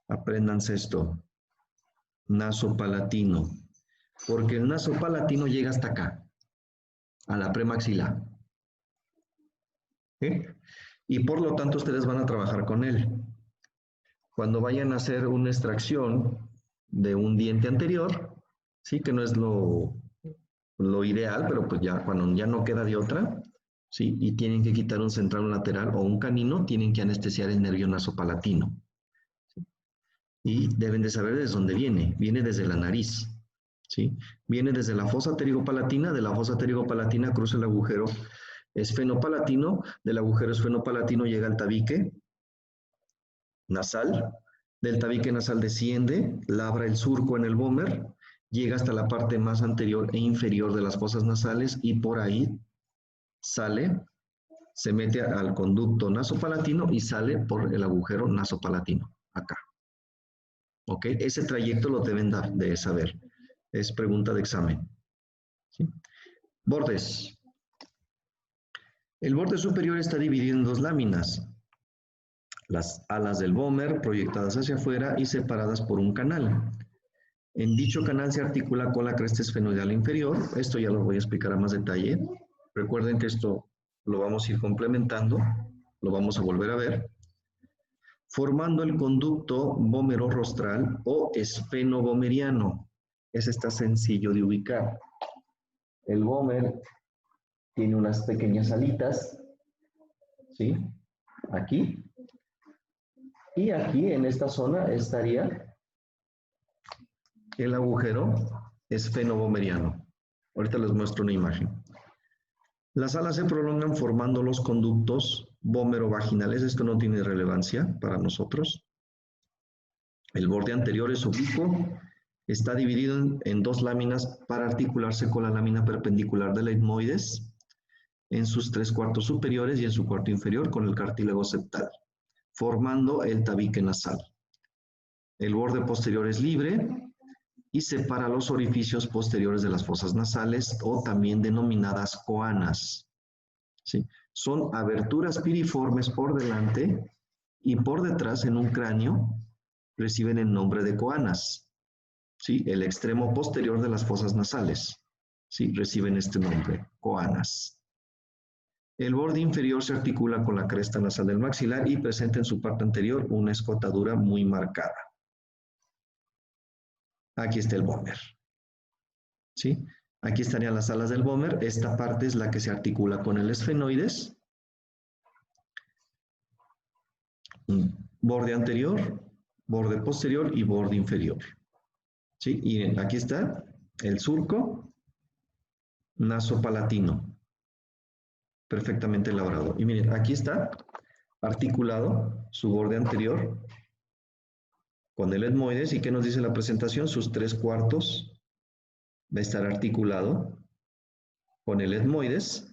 Apréndanse esto. Nasopalatino. Porque el nasopalatino llega hasta acá, a la premaxilar. ¿Sí? Y por lo tanto ustedes van a trabajar con él. Cuando vayan a hacer una extracción de un diente anterior, sí, que no es lo ideal, pero pues ya cuando ya no queda de otra, sí, y tienen que quitar un central lateral o un canino, tienen que anestesiar el nervio nasopalatino. ¿Sí? Y deben de saber desde dónde viene. Viene desde la nariz, ¿sí? Viene desde la fosa pterigopalatina. De la fosa pterigopalatina cruza el agujero esfenopalatino. Del agujero esfenopalatino llega al tabique nasal. Del tabique nasal desciende, labra el surco en el Gomer, llega hasta la parte más anterior e inferior de las fosas nasales y por ahí sale se mete al conducto nasopalatino y sale por el agujero nasopalatino, acá. ¿Ok? Ese trayecto lo deben de saber. Es pregunta de examen. ¿Sí? Bordes. El borde superior está dividido en dos láminas. Las alas del bómer proyectadas hacia afuera y separadas por un canal. En dicho canal se articula con la cresta esfenoidal inferior. Esto ya lo voy a explicar a más detalle. Recuerden que esto lo vamos a ir complementando, lo vamos a volver a ver. Formando el conducto bómero-rostral o esfenobomeriano. Ese está sencillo de ubicar. El bómer tiene unas pequeñas alitas, ¿sí? Aquí. Y aquí, en esta zona, estaría el agujero esfenobomeriano. Ahorita les muestro una imagen. Las alas se prolongan formando los conductos bómero-vaginales. Esto no tiene relevancia para nosotros. El borde anterior es oblicuo. Está dividido en dos láminas para articularse con la lámina perpendicular del etmoides en sus 3/4 superiores y en su cuarto inferior con el cartílago septal, formando el tabique nasal. El borde posterior es libre y separa los orificios posteriores de las fosas nasales o también denominadas coanas. ¿Sí? Son aberturas piriformes por delante y por detrás en un cráneo reciben el nombre de coanas. ¿Sí? El extremo posterior de las fosas nasales. ¿Sí? Reciben este nombre, coanas. El borde inferior se articula con la cresta nasal del maxilar y presenta en su parte anterior una escotadura muy marcada. Aquí está el bómer. ¿Sí? Aquí estarían las alas del bómer. Esta parte es la que se articula con el esfenoides. Borde anterior, borde posterior y borde inferior. ¿Sí? Y aquí está el surco nasopalatino. Perfectamente elaborado. Y miren, aquí está articulado su borde anterior con el etmoides. ¿Y qué nos dice la presentación? Sus 3/4 va a estar articulado con el etmoides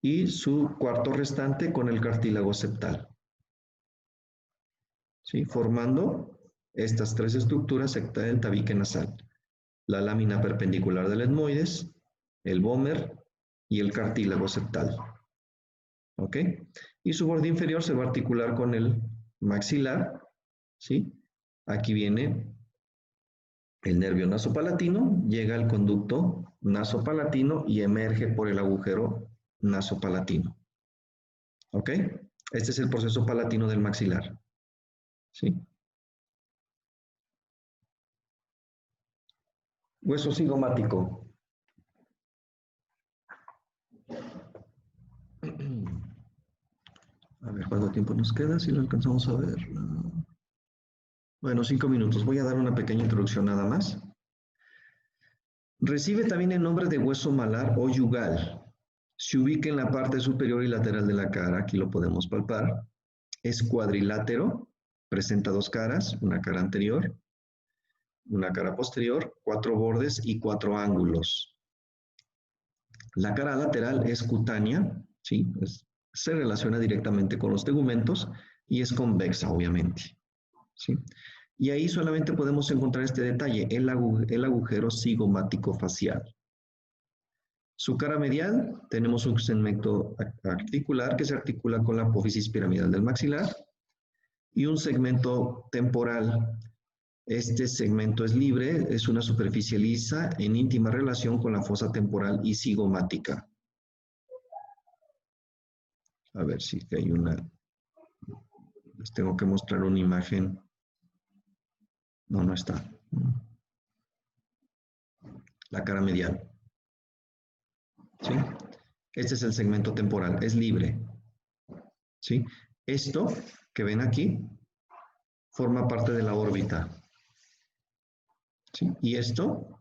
y su cuarto restante con el cartílago septal. ¿Sí? Formando estas tres estructuras secta del tabique nasal. La lámina perpendicular del etmoides, el bómer y el cartílago septal. ¿Ok? Y su borde inferior se va a articular con el maxilar. ¿Sí? Aquí viene el nervio nasopalatino, llega al conducto nasopalatino y emerge por el agujero nasopalatino. ¿Ok? Este es el proceso palatino del maxilar. ¿Sí? Hueso cigomático. A ver, ¿cuánto tiempo nos queda? Si lo alcanzamos a ver. Bueno, 5 minutos. Voy a dar una pequeña introducción nada más. Recibe también el nombre de hueso malar o yugal. Se ubica en la parte superior y lateral de la cara. Aquí lo podemos palpar. Es cuadrilátero. Presenta dos caras. Una cara anterior, una cara posterior, 4 bordes y 4 ángulos. La cara lateral es cutánea. ¿Sí? Se relaciona directamente con los tegumentos y es convexa, obviamente. ¿Sí? Y ahí solamente podemos encontrar este detalle, el agujero cigomático facial. Su cara medial, tenemos un segmento articular que se articula con la apófisis piramidal del maxilar y un segmento temporal. Este segmento es libre, es una superficie lisa en íntima relación con la fosa temporal y cigomática. A ver si hay una... Les tengo que mostrar una imagen. No, no está. La cara medial. ¿Sí? Este es el segmento temporal, es libre. ¿Sí? Esto que ven aquí forma parte de la órbita. ¿Sí? Y esto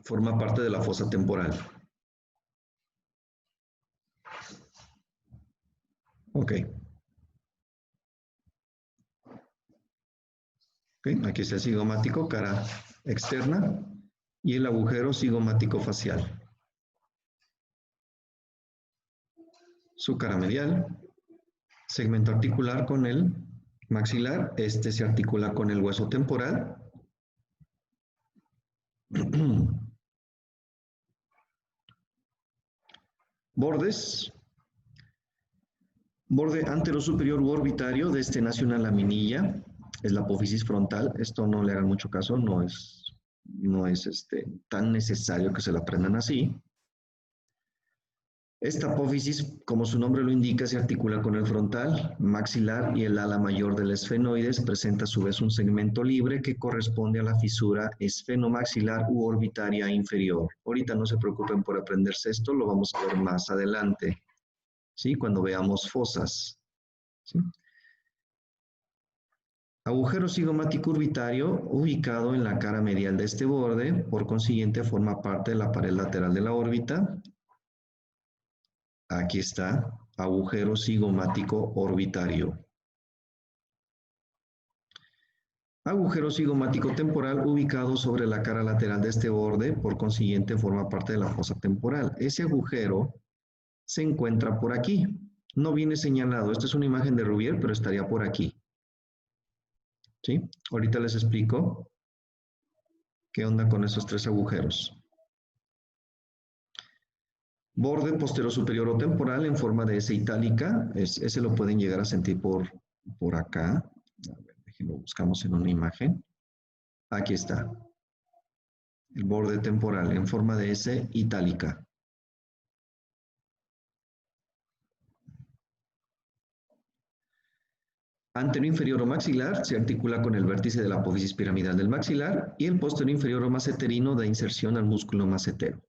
forma parte de la fosa temporal. Ok. Aquí está el cigomático, cara externa, y el agujero cigomático facial. Su cara medial, segmento articular con el maxilar, este se articula con el hueso temporal. Bordes. Borde anterosuperior u orbitario, de este nace una laminilla, es la apófisis frontal. Esto no le hagan mucho caso, no es tan necesario que se la aprendan así. Esta apófisis, como su nombre lo indica, se articula con el frontal, maxilar y el ala mayor del esfenoides. Presenta a su vez un segmento libre que corresponde a la fisura esfenomaxilar u orbitaria inferior. Ahorita no se preocupen por aprenderse esto, lo vamos a ver más adelante, ¿sí? Cuando veamos fosas, ¿sí? Agujero cigomático orbitario ubicado en la cara medial de este borde, por consiguiente forma parte de la pared lateral de la órbita. Aquí está, agujero cigomático orbitario. Agujero cigomático temporal ubicado sobre la cara lateral de este borde, por consiguiente forma parte de la fosa temporal. Ese agujero se encuentra por aquí. No viene señalado. Esta es una imagen de Rubier, pero estaría por aquí. ¿Sí? Ahorita les explico qué onda con esos tres agujeros. Borde posterior superior o temporal en forma de S itálica. Ese lo pueden llegar a sentir por acá. A ver, déjenlo, buscamos en una imagen. Aquí está. El borde temporal en forma de S itálica. Anterior inferior o maxilar se articula con el vértice de la apófisis piramidal del maxilar y el posterior inferior o maceterino da inserción al músculo macetero.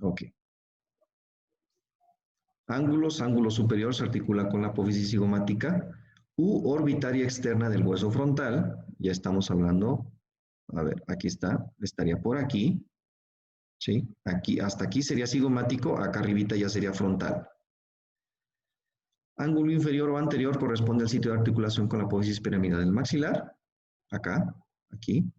Ok. Ángulos, ángulo superior se articula con la apófisis cigomática u orbitaria externa del hueso frontal. Ya estamos hablando, a ver, aquí está, estaría por aquí. ¿Sí? Aquí, hasta aquí sería cigomático, acá arribita ya sería frontal. Ángulo inferior o anterior corresponde al sitio de articulación con la apófisis piramidal del maxilar. Acá, aquí.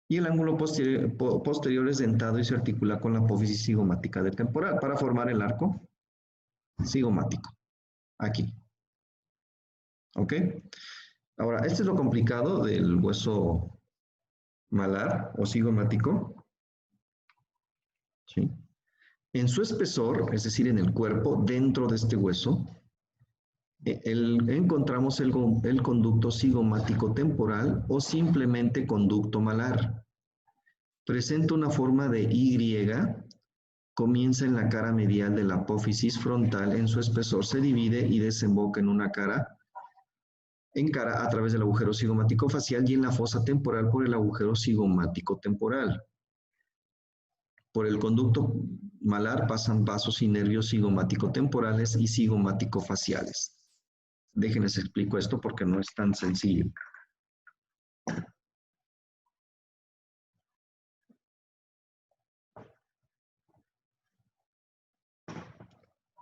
Y el ángulo posterior es dentado y se articula con la apófisis cigomática del temporal para formar el arco cigomático. Aquí. ¿Ok? Ahora, este es lo complicado del hueso malar o cigomático. ¿Sí? En su espesor, es decir, en el cuerpo, dentro de este hueso, encontramos el conducto cigomático temporal o simplemente conducto malar. Presenta una forma de Y, comienza en la cara medial de la apófisis frontal, en su espesor se divide y desemboca en una cara a través del agujero cigomático facial y en la fosa temporal por el agujero cigomático temporal. Por el conducto malar pasan vasos y nervios cigomático-temporales y cigomático-faciales. Déjenles explico esto porque no es tan sencillo.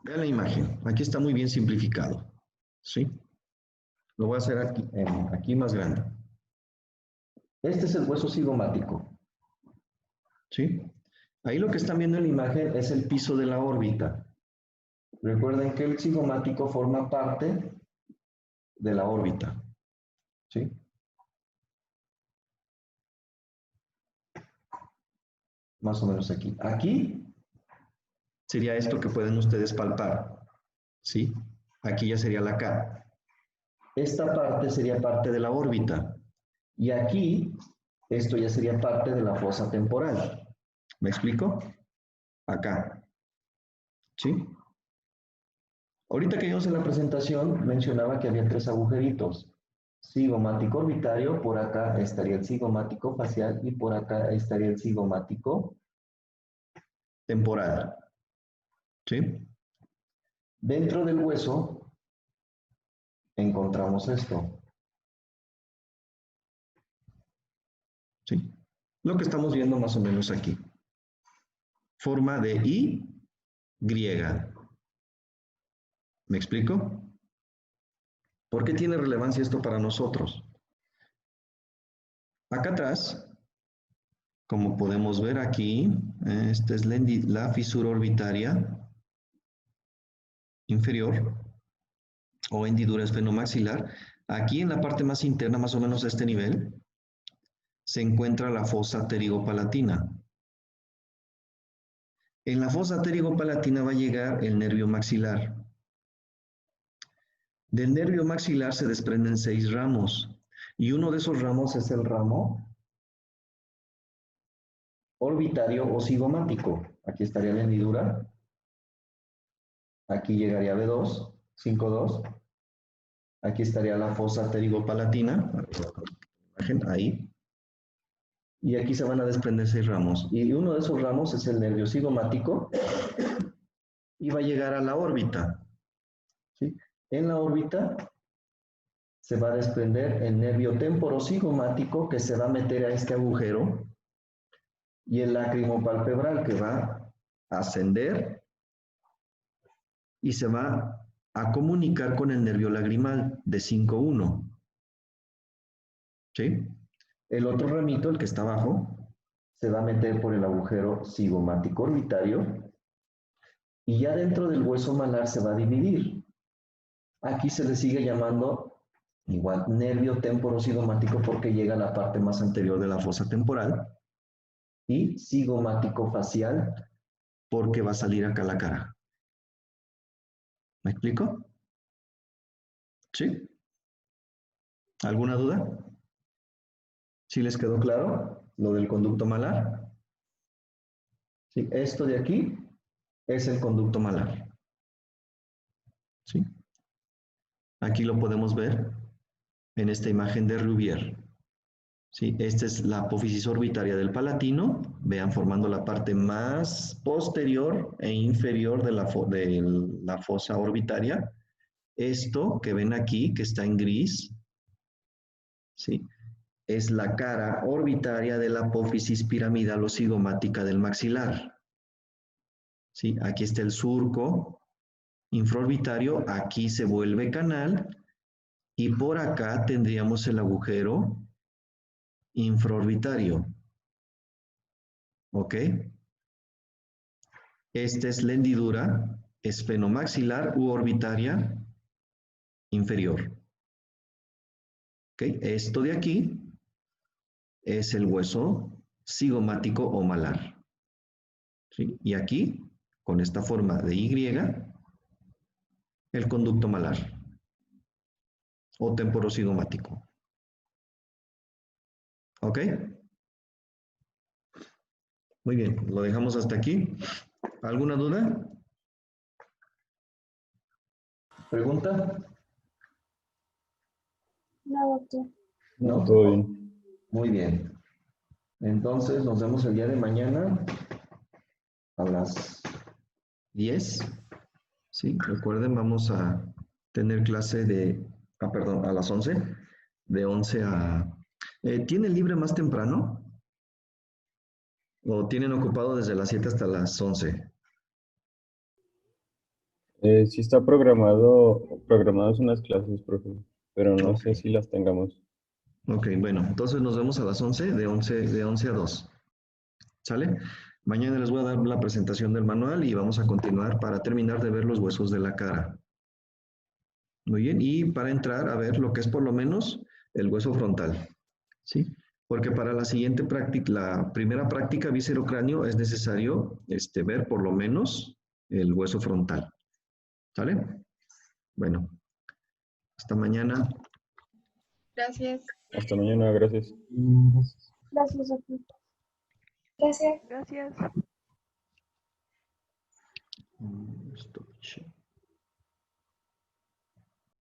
Vean la imagen. Aquí está muy bien simplificado. ¿Sí? Lo voy a hacer aquí más grande. Este es el hueso cigomático. ¿Sí? Ahí lo que están viendo en la imagen es el piso de la órbita. Recuerden que el cigomático forma parte de la órbita. ¿Sí? Más o menos aquí. Aquí sería esto que pueden ustedes palpar. ¿Sí? Aquí ya sería la cara. Esta parte sería parte de la órbita. Y aquí, esto ya sería parte de la fosa temporal. ¿Me explico? Acá. ¿Sí? Ahorita que vimos en la presentación, mencionaba que había tres agujeritos. Cigomático orbitario, por acá estaría el cigomático facial y por acá estaría el cigomático temporal. ¿Sí? Dentro del hueso encontramos esto. ¿Sí? Lo que estamos viendo más o menos aquí. Forma de Y griega. ¿Me explico? ¿Por qué tiene relevancia esto para nosotros? Acá atrás, Como podemos ver aquí, esta es la fisura orbitaria inferior o hendidura esfenomaxilar. Aquí en la parte más interna, más o menos a este nivel, se encuentra la fosa pterigopalatina. En la fosa pterigopalatina va a llegar el nervio maxilar. Del nervio maxilar se desprenden 6 ramos y uno de esos ramos es el ramo orbitario o cigomático. Aquí estaría la hendidura. Aquí llegaría B2, 5-2. Aquí estaría la fosa pterigopalatina. Ahí. Y aquí se van a desprender 6 ramos. Y uno de esos ramos es el nervio cigomático y va a llegar a la órbita. ¿Sí? En la órbita se va a desprender el nervio temporocigomático que se va a meter a este agujero y el lacrimopalpebral que va a ascender y se va a comunicar con el nervio lagrimal de 5-1. ¿Sí? El otro ramito, el que está abajo, se va a meter por el agujero cigomático orbitario y ya dentro del hueso malar se va a dividir. Aquí se le sigue llamando igual nervio temporocigomático porque llega a la parte más anterior de la fosa temporal y cigomático facial porque va a salir acá la cara. ¿Me explico? ¿Sí? ¿Alguna duda? ¿Sí les quedó claro lo del conducto malar? Sí, esto de aquí es el conducto malar. ¿Sí? Aquí lo podemos ver en esta imagen de Rubier. ¿Sí? Esta es la apófisis orbitaria del palatino. Vean, formando la parte más posterior e inferior de la fosa orbitaria. Esto que ven aquí, que está en gris, ¿sí? Es la cara orbitaria de la apófisis piramidal o cigomática del maxilar. ¿Sí? Aquí está el surco infraorbitario, aquí se vuelve canal y por acá tendríamos el agujero infraorbitario. ¿Ok? Esta es la hendidura esfenomaxilar u orbitaria inferior. ¿Ok? Esto de aquí es el hueso cigomático o malar. ¿Sí? Y aquí, con esta forma de Y, el conducto malar o temporocigomático. ¿Ok? Muy bien, lo dejamos hasta aquí. ¿Alguna duda? ¿Pregunta? No, doctor. ¿No? Todo bien. Muy bien. Entonces nos vemos el día de mañana a las 10. Sí, recuerden, vamos a tener clase perdón, a las 11. De 11 a... ¿Tienen libre más temprano? ¿O tienen ocupado desde las 7 hasta las 11? Sí está programadas unas clases, profe, pero no sé si las tengamos. Ok, bueno, entonces nos vemos a las 11, de 11 a 2. ¿Sale? Mañana les voy a dar la presentación del manual y vamos a continuar para terminar de ver los huesos de la cara. Muy bien, y para entrar a ver lo que es por lo menos el hueso frontal. ¿Sí? Porque para la siguiente práctica, la primera práctica viscerocráneo, es necesario ver por lo menos el hueso frontal. ¿Sale? Bueno, hasta mañana. Gracias. Hasta mañana, gracias. Gracias, doctor. Gracias. Gracias. Stop.